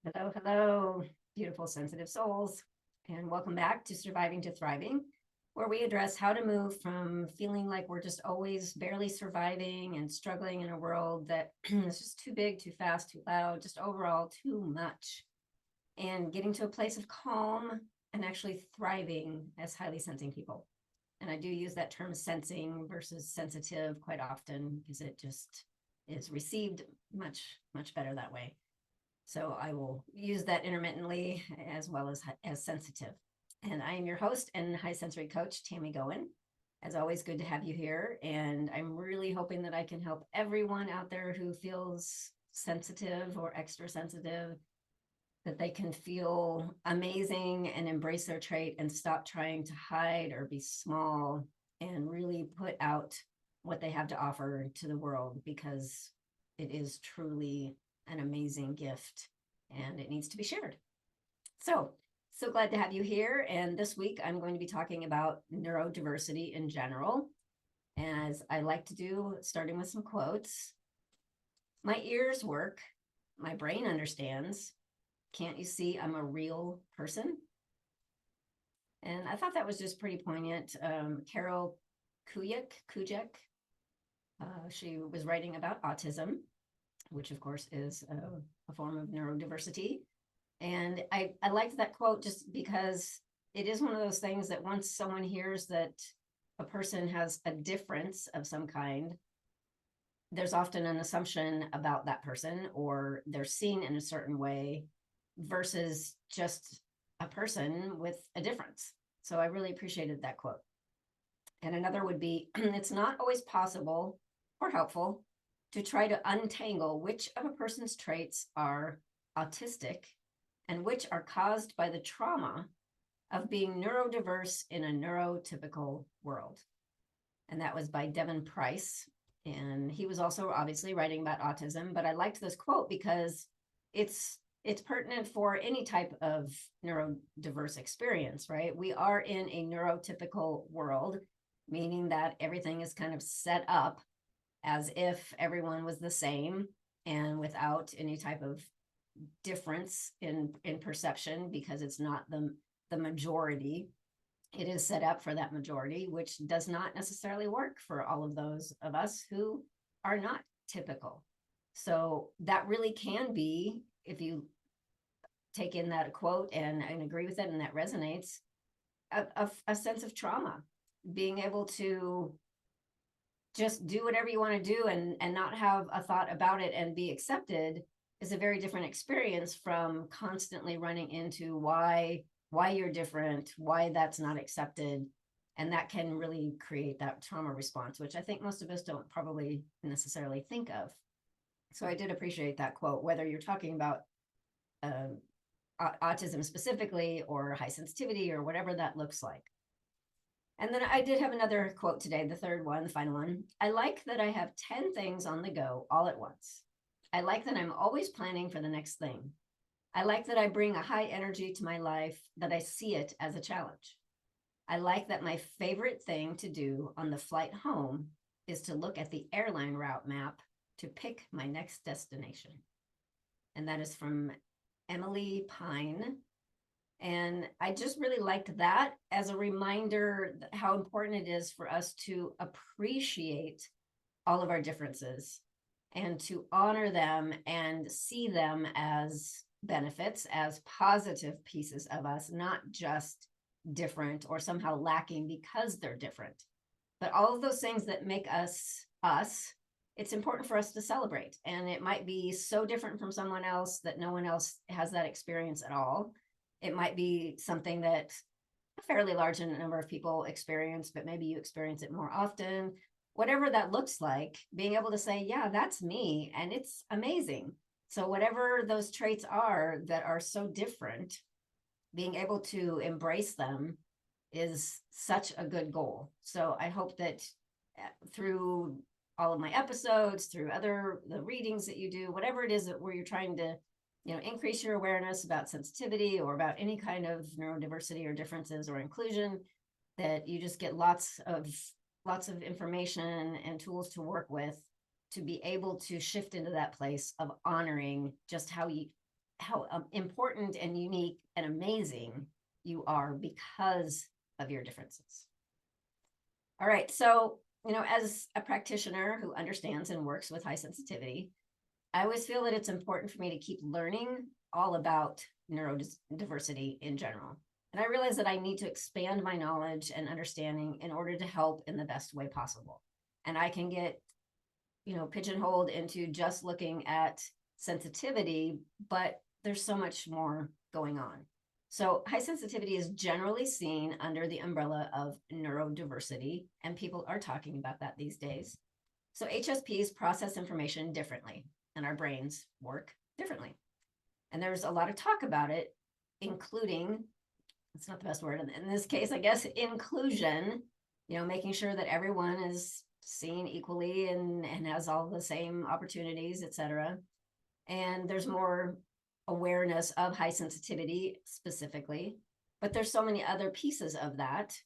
Hello, hello, beautiful sensitive souls, and welcome back to Surviving to Thriving, where we address how to move from feeling like we're just always barely surviving and struggling in a world that is just too big, too fast, too loud, just overall too much, and getting to a place of calm and actually thriving as highly sensing people. And I do use that term sensing versus sensitive quite often because it just is received much, much better that way. So I will use that intermittently as well as sensitive. And I am your host and high sensory coach, Tammy Goen. As always, good to have you here. And I'm really hoping that I can help everyone out there who feels sensitive or extra sensitive, that they can feel amazing and embrace their trait and stop trying to hide or be small and really put out what they have to offer to the world, because it is truly an amazing gift and it needs to be shared. So glad to have you here. And this week I'm going to be talking about neurodiversity in general, as I like to do, starting with some quotes. My ears work, my brain understands. Can't you see I'm a real person? And I thought that was just pretty poignant. Carol Kujek, she was writing about autism, which of course is a form of neurodiversity. And I liked that quote just because it is one of those things that once someone hears that a person has a difference of some kind, there's often an assumption about that person, or they're seen in a certain way versus just a person with a difference. So I really appreciated that quote. And another would be, it's not always possible or helpful to try to untangle which of a person's traits are autistic and which are caused by the trauma of being neurodiverse in a neurotypical world. And that was by Devin Price. And he was also obviously writing about autism, but I liked this quote because it's pertinent for any type of neurodiverse experience, right? We are in a neurotypical world, meaning that everything is kind of set up as if everyone was the same and without any type of difference in perception, because it's not the majority. It is set up for that majority, which does not necessarily work for all of those of us who are not typical. So that really can be, if you take in that quote and agree with it and that resonates, a sense of trauma, being able to just do whatever you want to do and not have a thought about it and be accepted is a very different experience from constantly running into why you're different, why that's not accepted. And that can really create that trauma response, which I think most of us don't probably necessarily think of. So I did appreciate that quote, whether you're talking about autism specifically or high sensitivity or whatever that looks like. And then I did have another quote today, the third one, the final one. I like that I have 10 things on the go all at once. I like that I'm always planning for the next thing. I like that I bring a high energy to my life, that I see it as a challenge. I like that my favorite thing to do on the flight home is to look at the airline route map to pick my next destination. And that is from Emily Pine. And I just really liked that as a reminder how important it is for us to appreciate all of our differences and to honor them and see them as benefits, as positive pieces of us, not just different or somehow lacking because they're different. But all of those things that make us us, it's important for us to celebrate. And it might be so different from someone else that no one else has that experience at all. It might be something that a fairly large number of people experience, but maybe you experience it more often. Whatever that looks like, being able to say, yeah, that's me, and it's amazing. So whatever those traits are that are so different, being able to embrace them is such a good goal. So I hope that through all of my episodes, through the readings that you do, whatever it is that where you're trying to increase your awareness about sensitivity or about any kind of neurodiversity or differences or inclusion, that you just get lots of information and tools to work with to be able to shift into that place of honoring just important and unique and amazing you are because of your differences. All right, so as a practitioner who understands and works with high sensitivity, I always feel that it's important for me to keep learning all about neurodiversity in general. And I realize that I need to expand my knowledge and understanding in order to help in the best way possible. And I can get, pigeonholed into just looking at sensitivity, but there's so much more going on. So high sensitivity is generally seen under the umbrella of neurodiversity, and people are talking about that these days. So HSPs process information differently, and our brains work differently. And there's a lot of talk about it, including, it's not the best word in this case, I guess, inclusion, making sure that everyone is seen equally and has all the same opportunities, et cetera. And there's more awareness of high sensitivity specifically, but there's so many other pieces of that,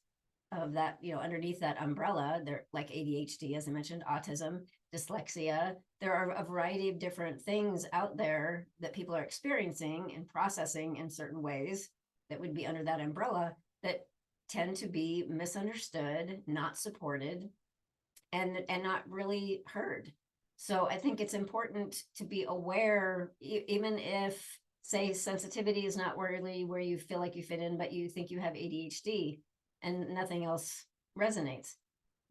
underneath that umbrella. There, like ADHD, as I mentioned, autism, dyslexia. There are a variety of different things out there that people are experiencing and processing in certain ways that would be under that umbrella that tend to be misunderstood, not supported, and not really heard. So I think it's important to be aware, even if, say, sensitivity is not really where you feel like you fit in, but you think you have ADHD and nothing else resonates.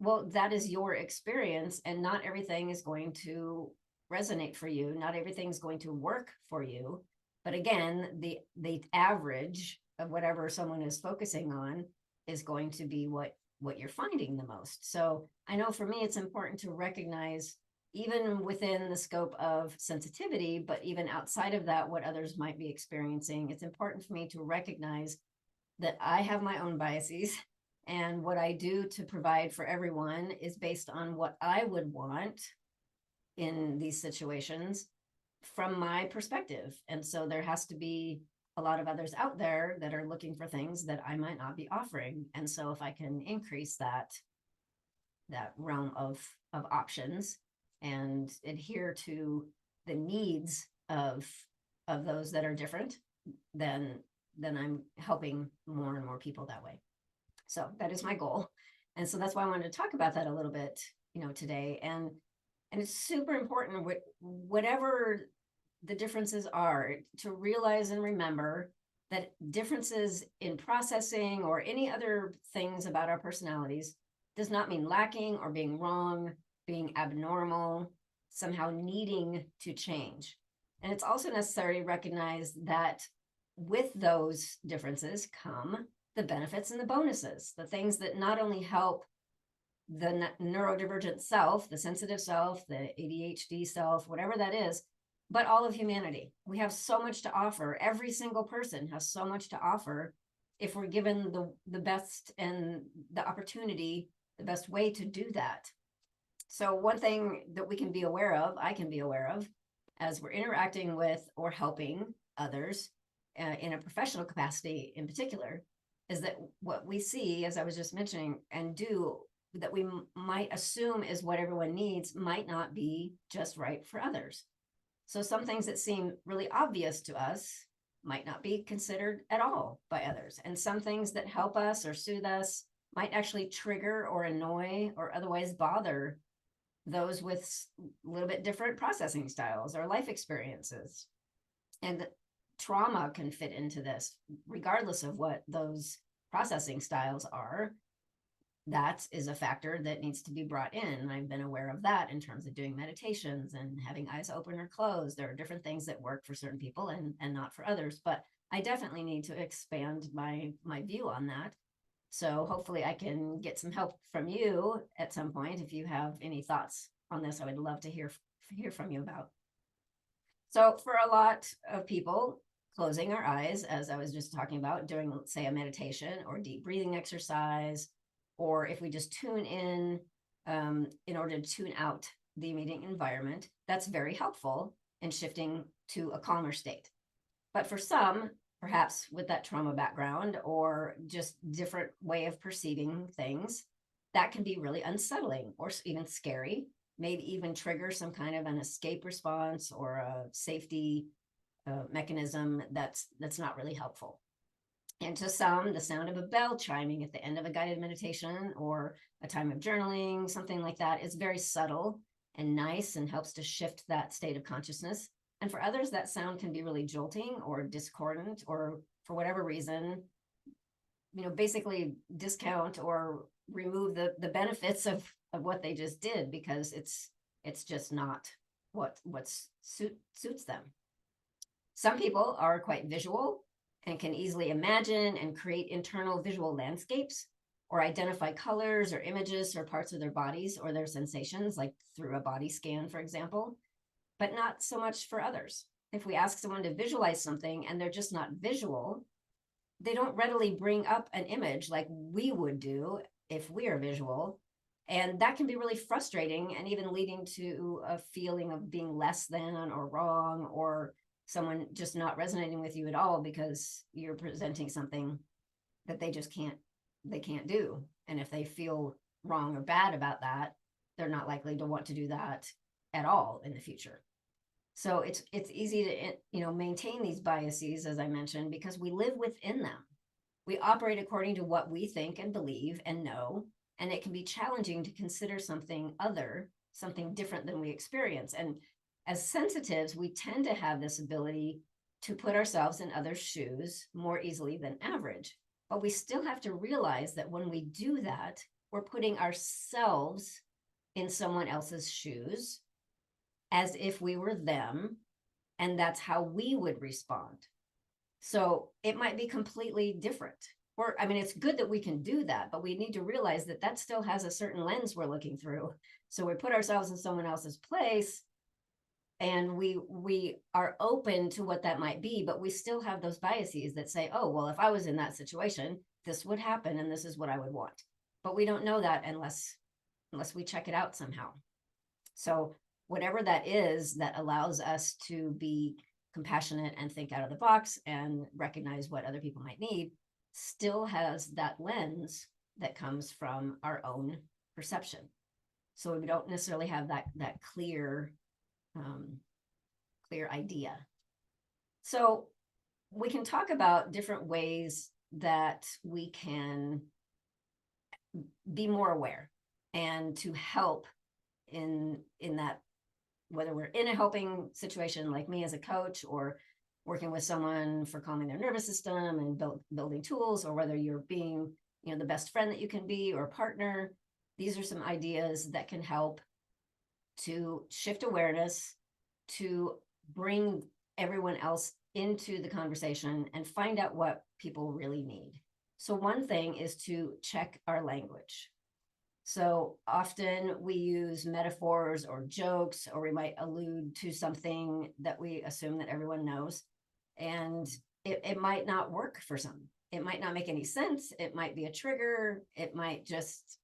Well, that is your experience, and not everything is going to resonate for you. Not everything's going to work for you. But again, the average of whatever someone is focusing on is going to be what you're finding the most. So I know for me, it's important to recognize, even within the scope of sensitivity, but even outside of that, what others might be experiencing. It's important for me to recognize that I have my own biases, and what I do to provide for everyone is based on what I would want in these situations from my perspective. And so there has to be a lot of others out there that are looking for things that I might not be offering. And so if I can increase that realm of options and adhere to the needs of those that are different, then I'm helping more and more people that way. So that is my goal. And so that's why I wanted to talk about that a little bit, today. And it's super important, whatever the differences are, to realize and remember that differences in processing or any other things about our personalities does not mean lacking or being wrong, being abnormal, somehow needing to change. And it's also necessary to recognize that with those differences come the benefits and the bonuses, the things that not only help the neurodivergent self, the sensitive self, the ADHD self, whatever that is, but all of humanity. We have so much to offer. Every single person has so much to offer if we're given the best and the opportunity, the best way to do that. So one thing that we can be aware of, I can be aware of, as we're interacting with or helping others in a professional capacity in particular, is that what we see, as I was just mentioning, and do that we might assume is what everyone needs might not be just right for others. So some things that seem really obvious to us might not be considered at all by others. And some things that help us or soothe us might actually trigger or annoy or otherwise bother those with a little bit different processing styles or life experiences. And trauma can fit into this, regardless of what those processing styles are. That is a factor that needs to be brought in. And I've been aware of that in terms of doing meditations and having eyes open or closed. There are different things that work for certain people and not for others, but I definitely need to expand my view on that. So hopefully I can get some help from you at some point. If you have any thoughts on this, I would love to hear from you about. So for a lot of people, closing our eyes, as I was just talking about, during, let's say, a meditation or deep breathing exercise, or if we just tune in order to tune out the immediate environment, that's very helpful in shifting to a calmer state. But for some, perhaps with that trauma background or just different way of perceiving things, that can be really unsettling or even scary, maybe even trigger some kind of an escape response or a safety mechanism that's not really helpful. And to some, the sound of a bell chiming at the end of a guided meditation or a time of journaling, something like that, is very subtle and nice and helps to shift that state of consciousness. And for others, that sound can be really jolting or discordant, or for whatever reason, basically discount or remove the benefits of what they just did, because it's just not what suits them. Some people are quite visual and can easily imagine and create internal visual landscapes, or identify colors or images or parts of their bodies or their sensations, like through a body scan, for example, but not so much for others. If we ask someone to visualize something and they're just not visual, they don't readily bring up an image like we would do if we are visual. And that can be really frustrating, and even leading to a feeling of being less than or wrong, or someone just not resonating with you at all because you're presenting something that they just can't do. And if they feel wrong or bad about that, they're not likely to want to do that at all in the future. So it's easy to maintain these biases, as I mentioned, because we live within them. We operate according to what we think and believe and know, and it can be challenging to consider something different than we experience. And as sensitives, we tend to have this ability to put ourselves in others' shoes more easily than average. But we still have to realize that when we do that, we're putting ourselves in someone else's shoes as if we were them, and that's how we would respond. So it might be completely different. It's good that we can do that, but we need to realize that that still has a certain lens we're looking through. So we put ourselves in someone else's place, and we are open to what that might be, but we still have those biases that say, oh, well, if I was in that situation, this would happen and this is what I would want. But we don't know that unless we check it out somehow. So whatever that is that allows us to be compassionate and think out of the box and recognize what other people might need still has that lens that comes from our own perception. So we don't necessarily have that clear idea. So we can talk about different ways that we can be more aware and to help in that, whether we're in a helping situation like me as a coach, or working with someone for calming their nervous system and building tools, or whether you're being the best friend that you can be, or partner. These are some ideas that can help to shift awareness, to bring everyone else into the conversation and find out what people really need. So one thing is to check our language. So often we use metaphors or jokes, or we might allude to something that we assume that everyone knows. And it might not work for some. It might not make any sense. It might be a trigger. It might just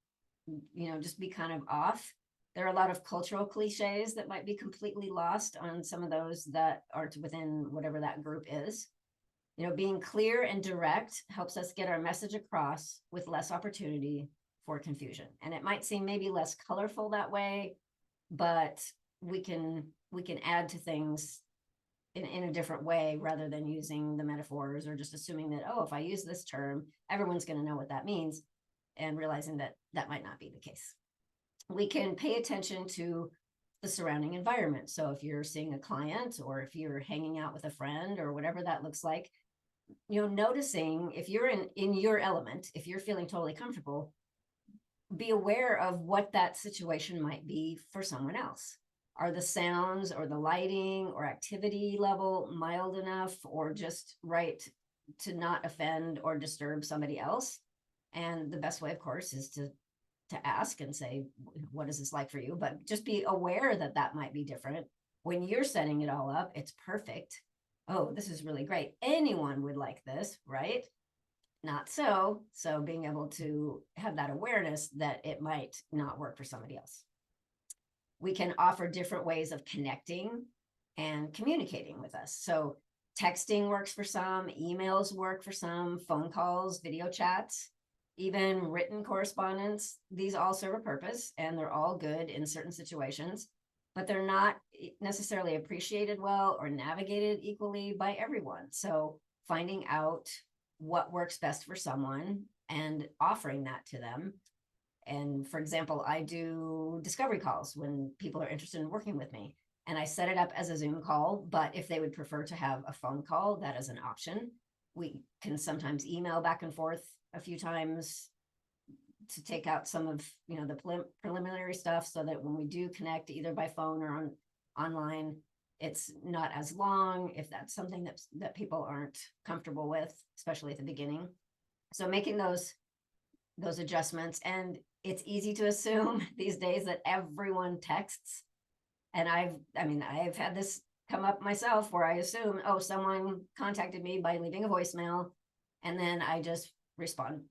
be kind of off. There are a lot of cultural cliches that might be completely lost on some of those that aren't within whatever that group is. Being clear and direct helps us get our message across with less opportunity for confusion. And it might seem maybe less colorful that way, but we can add to things in a different way, rather than using the metaphors or just assuming that, oh, if I use this term, everyone's going to know what that means, and realizing that that might not be the case. We can pay attention to the surrounding environment. So if you're seeing a client, or if you're hanging out with a friend, or whatever that looks like, noticing if you're in your element, if you're feeling totally comfortable, be aware of what that situation might be for someone else. Are the sounds or the lighting or activity level mild enough, or just right to not offend or disturb somebody else? And the best way, of course, is to ask and say, what is this like for you? But just be aware that that might be different. When you're setting it all up, it's perfect. Oh, this is really great. Anyone would like this, right? Not so. So being able to have that awareness that it might not work for somebody else. We can offer different ways of connecting and communicating with us. So texting works for some, emails work for some, phone calls, video chats, even written correspondence. These all serve a purpose, and they're all good in certain situations. but they're not necessarily appreciated well or navigated equally by everyone. So finding out what works best for someone and offering that to them. And for example, I do discovery calls when people are interested in working with me, and I set it up as a Zoom call, but if they would prefer to have a phone call, that is an option. We can sometimes email back and forth a few times to take out some of, the preliminary stuff, so that when we do connect either by phone or online, it's not as long if that's something that people aren't comfortable with, especially at the beginning. So making those adjustments. And it's easy to assume these days that everyone texts. And I've had this come up myself, where I assume, oh, someone contacted me by leaving a voicemail, and then I just respond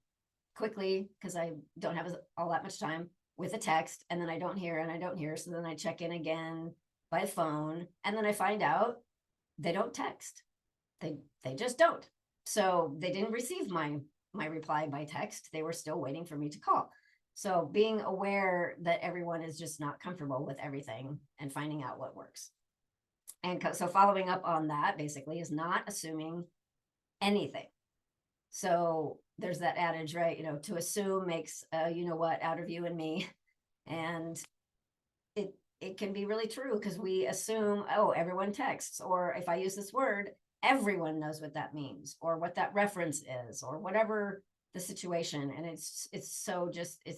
quickly because I don't have all that much time with a text, and then I don't hear. So then I check in again by phone, and then I find out they don't text. They just don't. So they didn't receive my reply by text. They were still waiting for me to call. So being aware that everyone is just not comfortable with everything and finding out what works. And so following up on that basically is not assuming anything. So there's that adage, right? To assume makes what out of you and me. And it can be really true, because we assume, oh, everyone texts, or if I use this word, everyone knows what that means, or what that reference is, or whatever the situation. And it's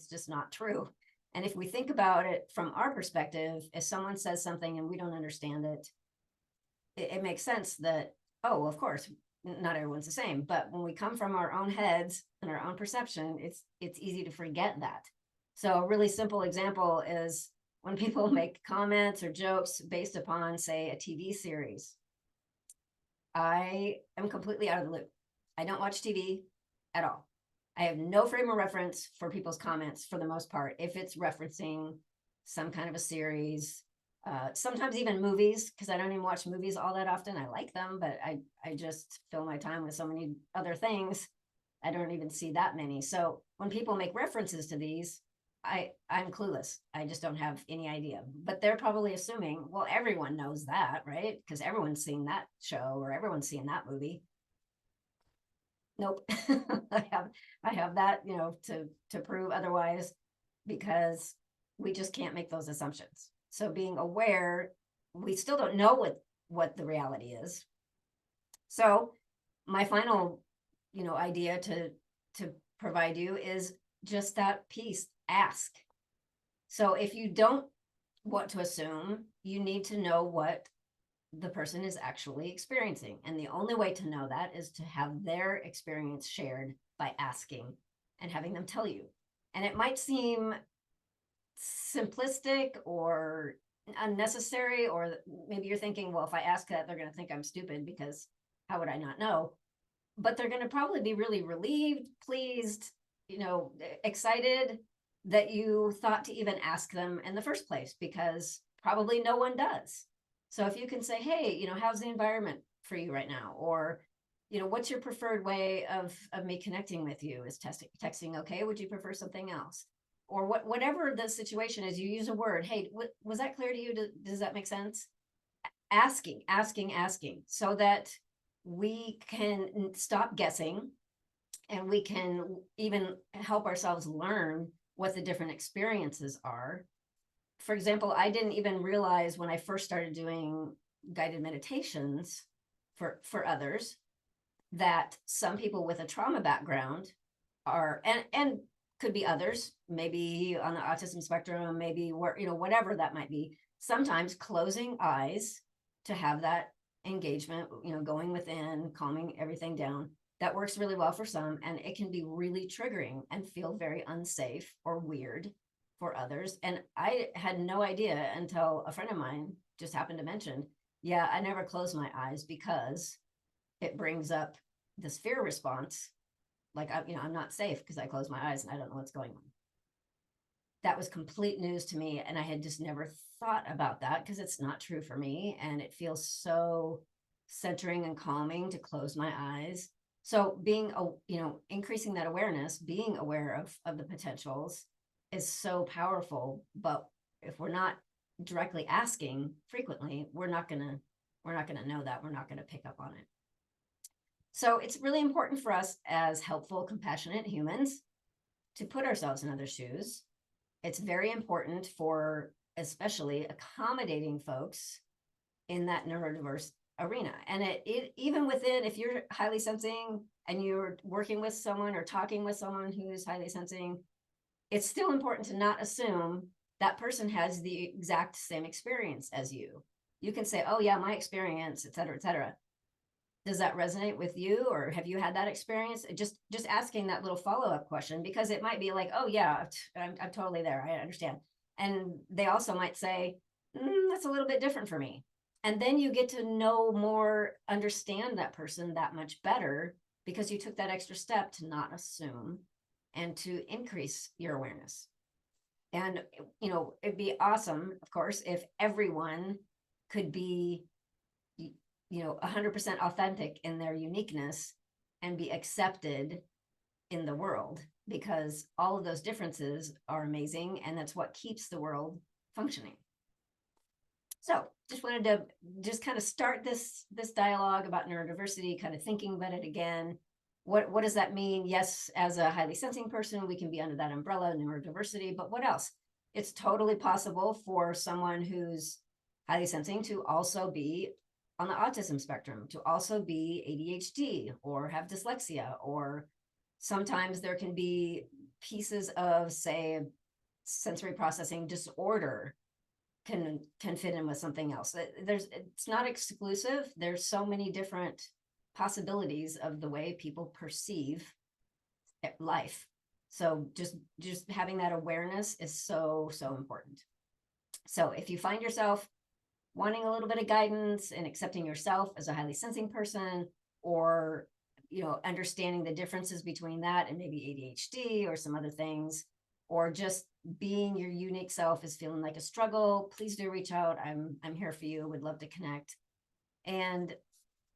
just not true. And if we think about it from our perspective, if someone says something and we don't understand it, it makes sense that, oh, of course, not everyone's the same. But when we come from our own heads and our own perception, it's easy to forget that. So a really simple example is when people make comments or jokes based upon, say, a TV series. I am completely out of the loop. I don't watch TV at all. I have no frame of reference for people's comments for the most part, if it's referencing some kind of a series, sometimes even movies, because I don't even watch movies all that often. I like them, but I just fill my time with so many other things. I don't even see that many. So when people make references to these, I'm clueless. I just don't have any idea. But they're probably assuming, well, everyone knows that, right? Because everyone's seen that show or everyone's seen that movie. Nope. I have that, to prove otherwise, because we just can't make those assumptions. So being aware, we still don't know what the reality is. So my final, idea to provide you is just that piece. Ask. So if you don't want to assume, you need to know what the person is actually experiencing. And the only way to know that is to have their experience shared by asking and having them tell you. And it might seem simplistic or unnecessary, or maybe you're thinking, well, if I ask that, they're going to think I'm stupid, because how would I not know? But they're going to probably be really relieved, pleased, excited that you thought to even ask them in the first place, because probably no one does. So if you can say, hey, how's the environment for you right now? Or, what's your preferred way of me connecting with you? Is texting okay? Would you prefer something else? Or whatever the situation is, you use a word. Hey, was that clear to you? Does that make sense? Asking, so that we can stop guessing, and we can even help ourselves learn what the different experiences are. For example, I didn't even realize when I first started doing guided meditations for others, that some people with a trauma background are, and could be others, maybe on the autism spectrum, maybe whatever that might be, sometimes closing eyes to have that engagement, going within, calming everything down, that works really well for some, and it can be really triggering and feel very unsafe or weird for others. And I had no idea until a friend of mine just happened to mention, yeah, I never close my eyes because it brings up this fear response. Like, I'm not safe because I close my eyes and I don't know what's going on. That was complete news to me. And I had just never thought about that, because it's not true for me. And it feels so centering and calming to close my eyes. So being, increasing that awareness, being aware of the potentials is so powerful. But if we're not directly asking frequently, we're not gonna know that. We're not gonna pick up on it. So it's really important for us as helpful, compassionate humans to put ourselves in other shoes. It's very important for especially accommodating folks in that neurodiverse arena. And it even within, if you're highly sensing and you're working with someone or talking with someone who's highly sensing, it's still important to not assume that person has the exact same experience as you. You can say, oh yeah, my experience, et cetera, et cetera. Does that resonate with you, or have you had that experience? Just asking that little follow-up question, because it might be like, oh yeah, I'm totally there, I understand. And they also might say, that's a little bit different for me. And then you get to know more, understand that person that much better, because you took that extra step to not assume and to increase your awareness. And it'd be awesome, of course, if everyone could be 100% authentic in their uniqueness and be accepted in the world, because all of those differences are amazing, and that's what keeps the world functioning. So just wanted to just kind of start this dialogue about neurodiversity, kind of thinking about it again. What does that mean? Yes, as a highly sensing person, we can be under that umbrella, neurodiversity, but what else? It's totally possible for someone who's highly sensing to also be on the autism spectrum, to also be ADHD or have dyslexia, or sometimes there can be pieces of, say, sensory processing disorder can fit in with something else. It's not exclusive. There's so many different possibilities of the way people perceive life. So just having that awareness is so important. So if you find yourself wanting a little bit of guidance and accepting yourself as a highly sensing person, or understanding the differences between that and maybe ADHD or some other things, or just being your unique self is feeling like a struggle, please do reach out. I'm here for you. Would love to connect. And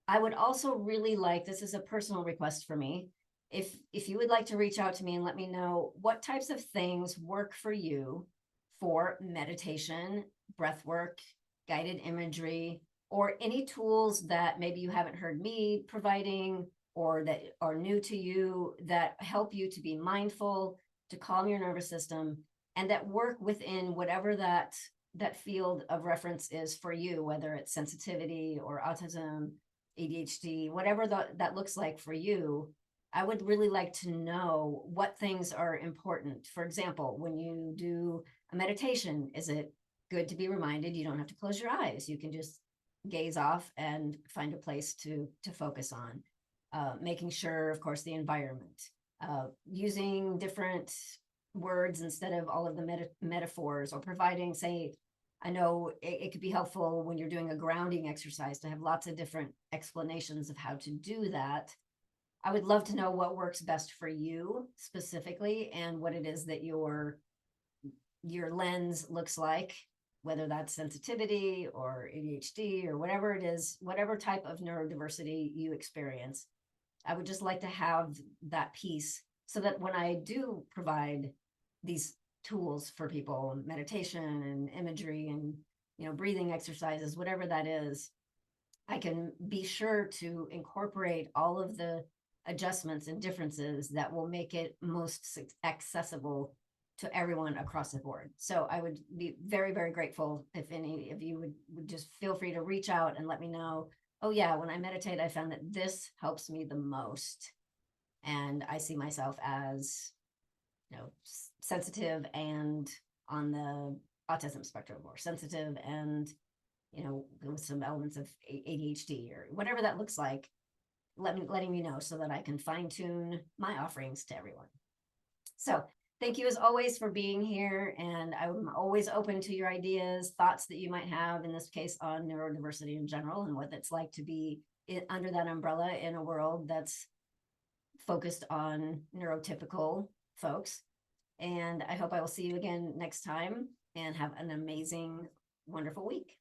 I would also really like, this is a personal request for me, if you would like to reach out to me and let me know what types of things work for you for meditation, breath work, guided imagery, or any tools that maybe you haven't heard me providing or that are new to you, that help you to be mindful, to calm your nervous system, and that work within whatever that field of reference is for you, whether it's sensitivity or autism, ADHD, whatever that looks like for you. I would really like to know what things are important. For example, when you do a meditation, is it good to be reminded you don't have to close your eyes? You can just gaze off and find a place to focus on. Making sure, of course, the environment, using different words instead of all of the metaphors, or providing, say, I know it could be helpful when you're doing a grounding exercise to have lots of different explanations of how to do that. I would love to know what works best for you specifically, and what it is that your lens looks like, whether that's sensitivity or ADHD or whatever it is, whatever type of neurodiversity you experience. I would just like to have that piece, so that when I do provide these tools for people, meditation and imagery and breathing exercises, whatever that is, I can be sure to incorporate all of the adjustments and differences that will make it most accessible to everyone across the board. So I would be very, very grateful if any of you would just feel free to reach out and let me know, oh yeah, when I meditate, I found that this helps me the most. And I see myself as, sensitive and on the autism spectrum, or sensitive and, with some elements of ADHD or whatever that looks like, letting me know, so that I can fine tune my offerings to everyone. So thank you as always for being here. And I'm always open to your ideas, thoughts that you might have, in this case, on neurodiversity in general, and what it's like to be under that umbrella in a world that's focused on neurotypical folks. And I hope I will see you again next time, and have an amazing, wonderful week.